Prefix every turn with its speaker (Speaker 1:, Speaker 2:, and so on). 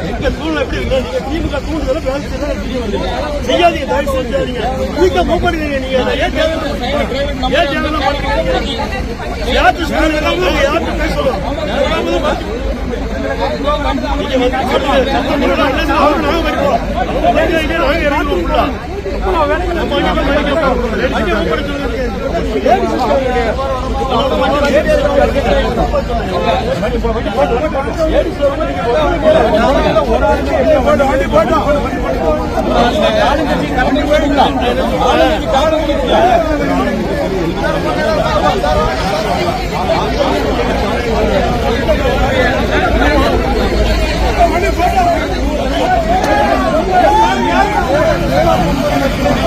Speaker 1: எங்க சூழ்நிலை எப்படி இருக்கு? நீங்க திமுக தூண்டுதல செய்யாதீங்க, தயவு செஞ்சாதீங்க. நீங்க மூவ் பண்ணுவீங்க. நீங்க யார்கிட்ட சொல்லுங்க, யார்கிட்ட பேசணும்?